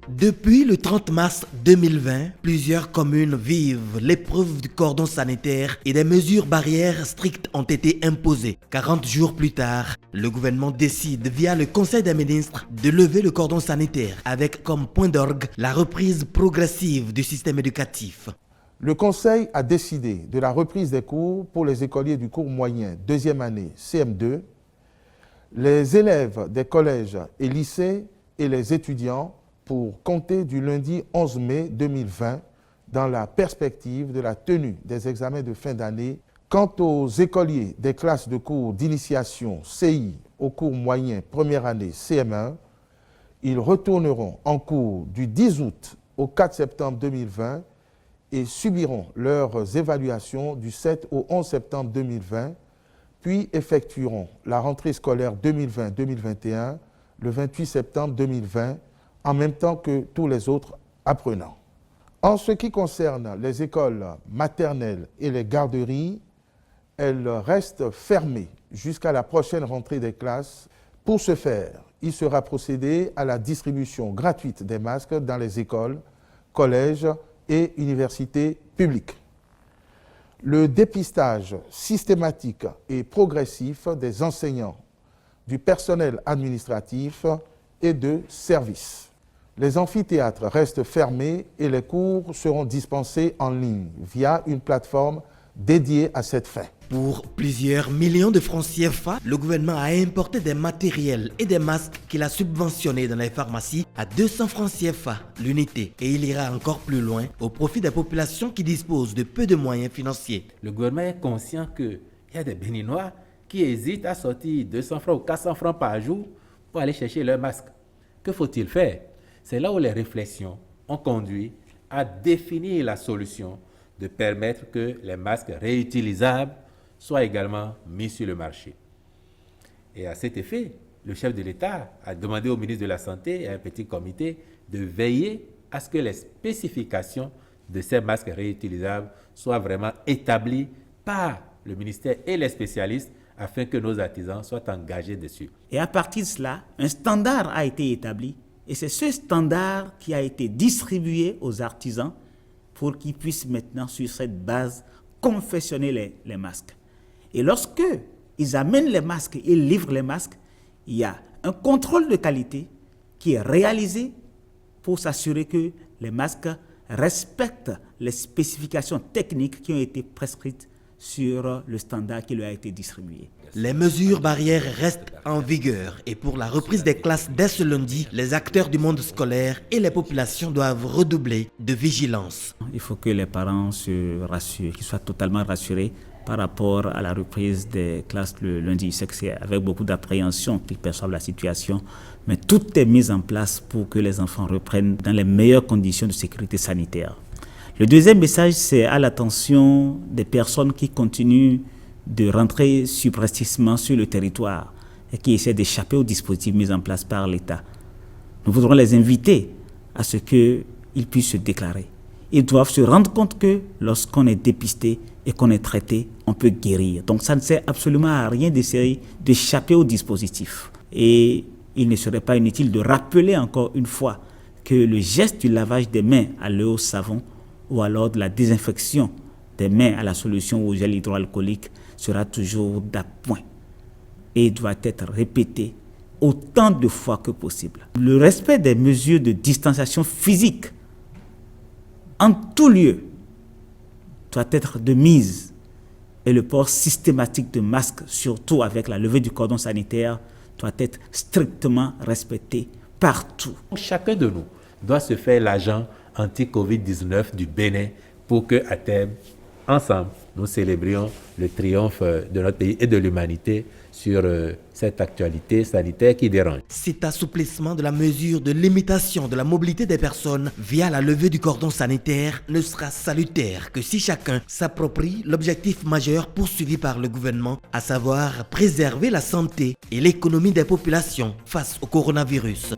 Depuis le 30 mars 2020, plusieurs communes vivent l'épreuve du cordon sanitaire et des mesures barrières strictes ont été imposées. 40 jours plus tard, le gouvernement décide via le Conseil des ministres de lever le cordon sanitaire avec comme point d'orgue la reprise progressive du système éducatif. Le Conseil a décidé de la reprise des cours pour les écoliers du cours moyen deuxième année CM2, les élèves des collèges et lycées et les étudiants pour compter du lundi 11 mai 2020 dans la perspective de la tenue des examens de fin d'année. Quant aux écoliers des classes de cours d'initiation CI au cours moyen première année CM1, ils retourneront en cours du 10 août au 4 septembre 2020 et subiront leurs évaluations du 7 au 11 septembre 2020, puis effectueront la rentrée scolaire 2020-2021 le 28 septembre 2020, en même temps que tous les autres apprenants. En ce qui concerne les écoles maternelles et les garderies, elles restent fermées jusqu'à la prochaine rentrée des classes. Pour ce faire, il sera procédé à la distribution gratuite des masques dans les écoles, collèges et universités publiques. Le dépistage systématique et progressif des enseignants, du personnel administratif et de service. Les amphithéâtres restent fermés et les cours seront dispensés en ligne via une plateforme dédiée à cette fin. Pour plusieurs millions de francs CFA, le gouvernement a importé des matériels et des masques qu'il a subventionnés dans les pharmacies à 200 francs CFA l'unité. Et il ira encore plus loin au profit des populations qui disposent de peu de moyens financiers. Le gouvernement est conscient qu'il y a des Béninois qui hésitent à sortir 200 francs ou 400 francs par jour pour aller chercher leur masque. Que faut-il faire? C'est là où les réflexions ont conduit à définir la solution de permettre que les masques réutilisables soient également mis sur le marché. Et à cet effet, le chef de l'État a demandé au ministre de la Santé et à un petit comité de veiller à ce que les spécifications de ces masques réutilisables soient vraiment établies par le ministère et les spécialistes afin que nos artisans soient engagés dessus. Et à partir de cela, un standard a été établi et c'est ce standard qui a été distribué aux artisans pour qu'ils puissent maintenant, sur cette base, confectionner les masques. Et lorsque ils amènent les masques et livrent les masques, il y a un contrôle de qualité qui est réalisé pour s'assurer que les masques respectent les spécifications techniques qui ont été prescrites sur le standard qui lui a été distribué. Les mesures barrières restent en vigueur et pour la reprise des classes dès ce lundi, les acteurs du monde scolaire et les populations doivent redoubler de vigilance. Il faut que les parents se rassurent, qu'ils soient totalement rassurés par rapport à la reprise des classes le lundi. Je sais que c'est avec beaucoup d'appréhension qu'ils perçoivent la situation, mais tout est mis en place pour que les enfants reprennent dans les meilleures conditions de sécurité sanitaire. Le deuxième message, c'est à l'attention des personnes qui continuent de rentrer subrepticement sur le territoire et qui essaient d'échapper aux dispositifs mis en place par l'État. Nous voudrons les inviter à ce qu'ils puissent se déclarer. Ils doivent se rendre compte que lorsqu'on est dépisté et qu'on est traité, on peut guérir. Donc ça ne sert absolument à rien d'essayer d'échapper aux dispositifs. Et il ne serait pas inutile de rappeler encore une fois que le geste du lavage des mains à l'eau savon ou alors de la désinfection des mains à la solution au gel hydroalcoolique sera toujours d'appoint et doit être répété autant de fois que possible. Le respect des mesures de distanciation physique en tout lieu doit être de mise et le port systématique de masques, surtout avec la levée du cordon sanitaire, doit être strictement respecté partout. Chacun de nous doit se faire l'agent anti-Covid-19 du Bénin pour qu'à terme, ensemble, nous célébrions le triomphe de notre pays et de l'humanité sur cette actualité sanitaire qui dérange. Cet assouplissement de la mesure de limitation de la mobilité des personnes via la levée du cordon sanitaire ne sera salutaire que si chacun s'approprie l'objectif majeur poursuivi par le gouvernement, à savoir préserver la santé et l'économie des populations face au coronavirus.